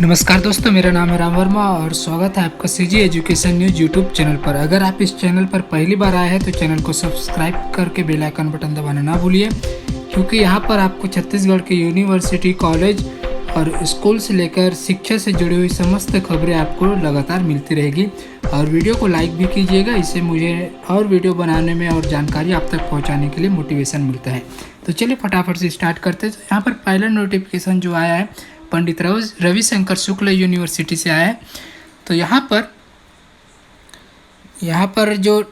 नमस्कार दोस्तों, मेरा नाम है राम वर्मा और स्वागत है आपका CG education news YouTube channel पर। अगर आप इस चैनल पर पहली बार आए हैं तो चैनल को सब्सक्राइब करके बेल आइकन बटन दबाना ना भूलिए, क्योंकि यहाँ पर आपको छत्तीसगढ़ के यूनिवर्सिटी, कॉलेज और स्कूल से लेकर शिक्षा से जुड़ी हुई समस्त खबरें आपको लगातार मिलती रहेगी। और वीडियो को लाइक भी कीजिएगा, इससे मुझे और वीडियो बनाने में और जानकारी आप तक पहुँचाने के लिए मोटिवेशन मिलता है। तो चलिए फटाफट से स्टार्ट करते हैं। तो यहाँ पर पहला नोटिफिकेशन जो आया है पंडित रविशंकर शुक्ल यूनिवर्सिटी से आया है। तो यहाँ पर जो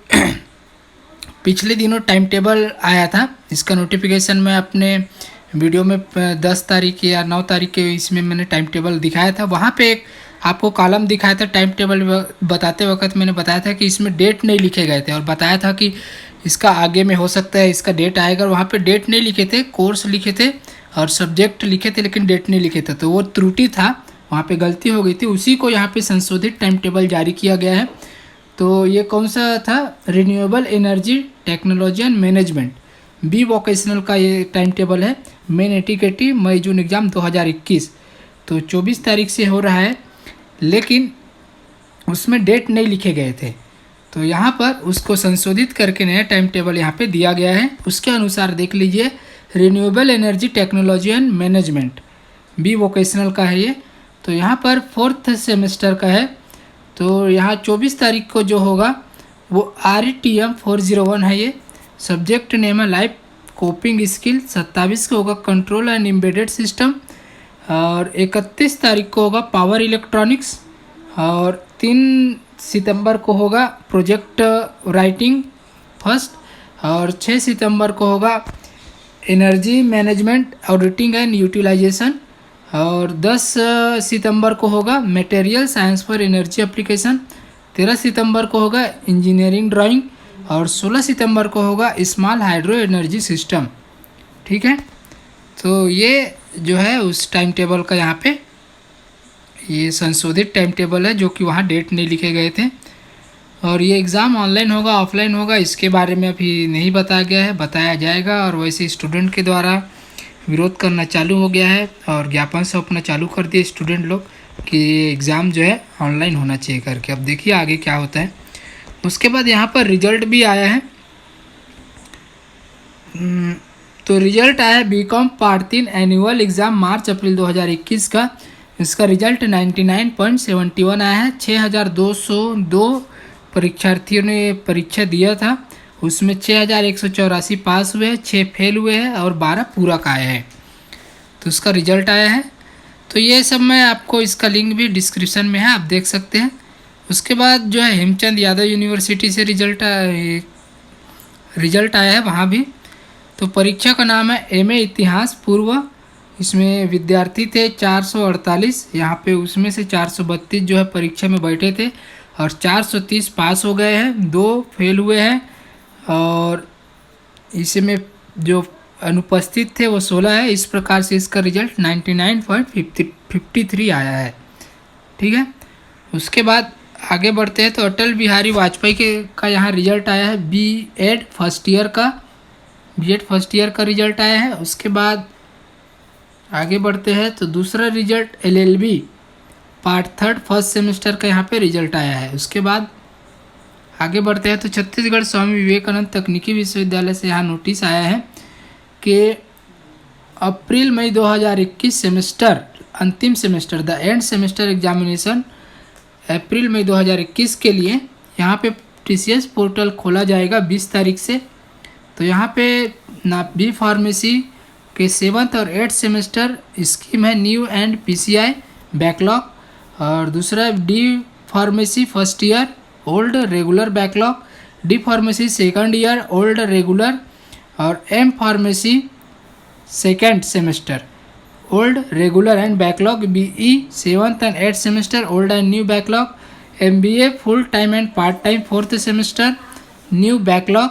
पिछले दिनों टाइम टेबल आया था, इसका नोटिफिकेशन मैं अपने वीडियो में 10 तारीख या 9 तारीख के इसमें मैंने टाइम टेबल दिखाया था। वहाँ पे एक आपको कॉलम दिखाया था टाइम टेबल बताते वक्त मैंने बताया था कि इसमें डेट नहीं लिखे गए थे और बताया था कि इसका आगे में हो सकता है इसका डेट आएगा। वहाँ पे डेट नहीं लिखे थे, कोर्स लिखे थे और सब्जेक्ट लिखे थे, लेकिन डेट नहीं लिखे थे। तो वो त्रुटि था, वहाँ पे गलती हो गई थी, उसी को यहाँ पे संशोधित टाइम टेबल जारी किया गया है। तो ये कौन सा था? Renewable energy technology and management, B vocational का ये टाइम टेबल है। मेन एटीकेटी मई जून एग्ज़ाम 2021, तो 24 तारीख से हो रहा है, लेकिन उसमें डेट नहीं लिखे गए थे। तो यहाँ पर उसको संशोधित करके नया टाइम टेबल यहाँ पे दिया गया है। उसके अनुसार देख लीजिए, renewable energy technology and management, B vocational का है ये। तो यहाँ पर 4th सेमेस्टर का है। तो यहाँ 24 तारीख को जो होगा वो RETM 401 है। ये सब्जेक्ट नेम है लाइफ कोपिंग स्किल। 27 को होगा कंट्रोल एंड एम्बेडेड सिस्टम और 31 तारीख को होगा पावर इलेक्ट्रॉनिक्स और 3 सितंबर को होगा प्रोजेक्ट राइटिंग फर्स्ट और 6 सितंबर को होगा energy management auditing and utilization और 10 सितंबर को होगा material science for energy application. 13 सितंबर को होगा इंजीनियरिंग ड्राइंग और 16 सितंबर को होगा स्मॉल हाइड्रो एनर्जी सिस्टम। ठीक है, तो ये जो है उस टाइम टेबल का यहाँ पे ये संशोधित टाइम टेबल है, जो कि वहाँ डेट नहीं लिखे गए थे। और ये एग्ज़ाम ऑनलाइन होगा ऑफलाइन होगा इसके बारे में अभी नहीं बताया गया है, बताया जाएगा। और वैसे स्टूडेंट के द्वारा विरोध करना चालू हो गया है और ज्ञापन सौंपना चालू कर दिए स्टूडेंट लोग कि एग्ज़ाम जो है ऑनलाइन होना चाहिए करके। अब देखिए आगे क्या होता है। उसके बाद यहाँ पर रिजल्ट भी आया है। तो रिजल्ट आया है BCom part 3 annual exam March अप्रैल 2021 का। इसका रिजल्ट 99.71 आया है। 6202 परीक्षार्थियों ने परीक्षा दिया था, उसमें 6184 पास हुए, 6 फेल हुए हैं और 12 पूरक आए हैं। तो उसका रिजल्ट आया है। तो ये सब मैं आपको इसका लिंक भी डिस्क्रिप्शन में है, आप देख सकते हैं। उसके बाद जो है हेमचंद यादव यूनिवर्सिटी से रिजल्ट आया है वहाँ भी। तो परीक्षा का नाम है MA इतिहास पूर्व। इसमें विद्यार्थी थे 448, यहाँ पे उसमें से 432 जो है परीक्षा में बैठे थे और 430 पास हो गए हैं, 2 फेल हुए हैं और इसमें जो अनुपस्थित थे वो 16 है। इस प्रकार से इसका रिजल्ट 99.53 आया है। ठीक है, उसके बाद आगे बढ़ते हैं। तो अटल बिहारी वाजपेयी का यहाँ रिजल्ट आया है B.Ed फर्स्ट ईयर का रिजल्ट आया है। उसके बाद आगे बढ़ते हैं तो दूसरा result LLB part 3 first semester का यहाँ पे रिजल्ट आया है। उसके बाद आगे बढ़ते हैं तो छत्तीसगढ़ स्वामी विवेकानंद तकनीकी विश्वविद्यालय से यहाँ नोटिस आया है कि अप्रैल मई 2021 सेमेस्टर अंतिम semester the end semester examination अप्रैल मई 2021 के लिए यहाँ पे TCS पोर्टल खोला जाएगा 20 तारीख से। तो यहाँ पे ना बी फार्मेसी के 7th और 8th सेमेस्टर स्कीम है न्यू एंड PCI बैकलॉग और दूसरा D pharmacy first year old regular backlog, D pharmacy second year old regular और M pharmacy second semester old regular and backlog, BE 7th and 8th semester old and new backlog, MBA full time and part time 4th semester new backlog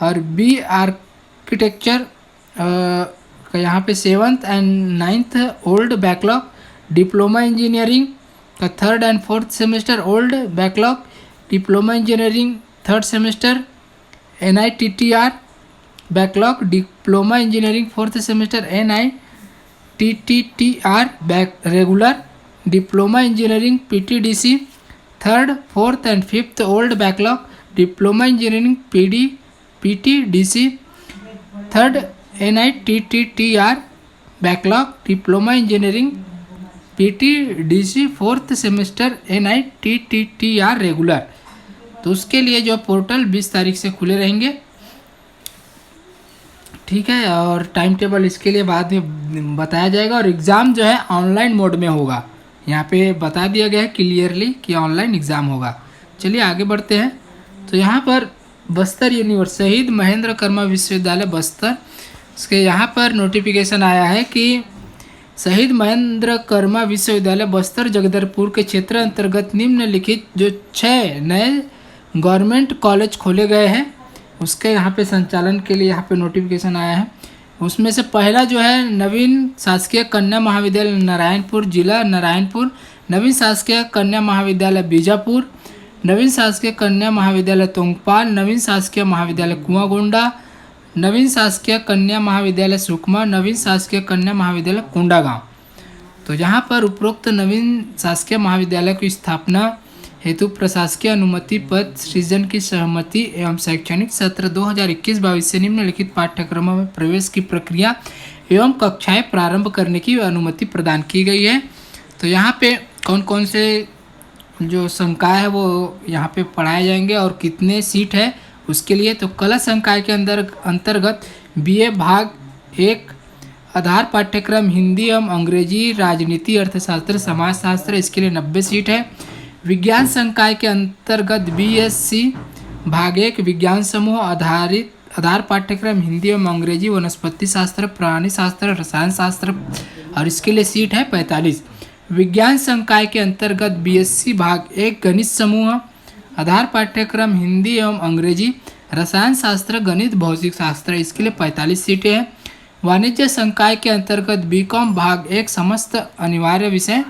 और B architecture का यहाँ पे 7th and 9th old backlog, diploma engineering का 3rd and 4th semester old backlog, diploma engineering 3rd semester NITTR backlog, diploma engineering 4th semester NITTTR back regular diploma engineering PTDC 3rd, 4th and 5th old backlog, diploma engineering PTDC 3rd NITTTR backlog, diploma engineering PTDC 4th semester NITTTR regular. तो उसके लिए जो portal 20 तारीख से खुले रहेंगे, ठीक है। और टाइम टेबल इसके लिए बाद में बताया जाएगा। और एग्ज़ाम जो है ऑनलाइन मोड में होगा, यहाँ पे बता दिया गया है क्लियरली कि ऑनलाइन एग्ज़ाम होगा। चलिए आगे बढ़ते हैं। तो यहाँ पर बस्तर यूनिवर्सिटी, शहीद महेंद्र कर्मा विश्वविद्यालय बस्तर, इसके यहाँ पर नोटिफिकेशन आया है कि शहीद महेंद्र कर्मा विश्वविद्यालय बस्तर जगदलपुर के क्षेत्र अंतर्गत निम्नलिखित जो 6 नए गवर्नमेंट कॉलेज खोले गए हैं, उसके यहाँ पे संचालन के लिए यहाँ पे नोटिफिकेशन आया है। उसमें से पहला जो है नवीन शासकीय कन्या महाविद्यालय नारायणपुर, जिला नारायणपुर, नवीन शासकीय कन्या महाविद्यालय बीजापुर, नवीन शासकीय कन्या महाविद्यालय तोंगपाल, नवीन शासकीय महाविद्यालय कुआंगोंडा, नवीन शासकीय कन्या महाविद्यालय सुकमा, नवीन शासकीय कन्या महाविद्यालय कोंडागांव। तो यहाँ पर उपरोक्त नवीन शासकीय महाविद्यालय की स्थापना हेतु प्रशासकीय अनुमति पद सृजन की सहमति एवं शैक्षणिक सत्र 2021-22 से निम्नलिखित पाठ्यक्रमों में प्रवेश की प्रक्रिया एवं कक्षाएं प्रारंभ करने की अनुमति प्रदान की गई है। तो यहाँ पे कौन कौन से जो संकाय है वो यहाँ पे पढ़ाए जाएंगे और कितने सीट है उसके लिए। तो कला संकाय के अंतर्गत BA भाग 1 आधार पाठ्यक्रम हिंदी एवं अंग्रेजी, राजनीति, अर्थशास्त्र, समाजशास्त्र, इसके लिए 90 सीट है। विज्ञान संकाय के अंतर्गत BSc भाग 1 विज्ञान समूह आधार पाठ्यक्रम हिंदी एवं अंग्रेजी, वनस्पति शास्त्र, प्राणी शास्त्र, रसायन शास्त्र, और इसके लिए सीट है 45। विज्ञान संकाय के अंतर्गत BSc भाग 1 गणित समूह आधार पाठ्यक्रम हिंदी एवं अंग्रेजी, रसायन शास्त्र, गणित, भौतिक शास्त्र, इसके लिए 45 सीटें हैं। वाणिज्य संकाय के अंतर्गत BCom भाग 1 समस्त अनिवार्य विषय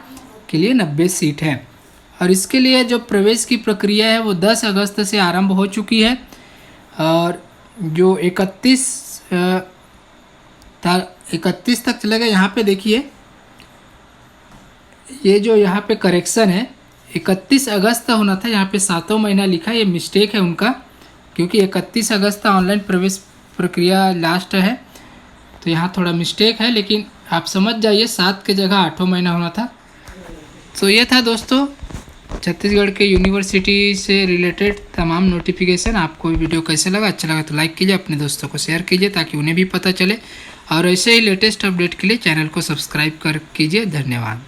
के लिए 90 सीट है। और इसके लिए जो प्रवेश की प्रक्रिया है वो 10 अगस्त से आरंभ हो चुकी है और जो 31 तक चलेगा। यहाँ पे देखिए ये जो यहाँ पे करेक्शन है 31 अगस्त होना था, यहाँ पे 7वां महीना लिखा है, ये मिस्टेक है उनका, क्योंकि 31 अगस्त ऑनलाइन प्रवेश प्रक्रिया लास्ट है, तो यहाँ थोड़ा मिस्टेक है, लेकिन आप समझ जाइए 7 के जगह 8वां महीना होना था। तो ये था दोस्तों छत्तीसगढ़ के यूनिवर्सिटी से रिलेटेड तमाम नोटिफिकेशन। आपको वीडियो कैसे लगा, अच्छा लगा तो लाइक कीजिए, अपने दोस्तों को शेयर कीजिए ताकि उन्हें भी पता चले, और ऐसे ही लेटेस्ट अपडेट के लिए चैनल को सब्सक्राइब कीजिए। धन्यवाद।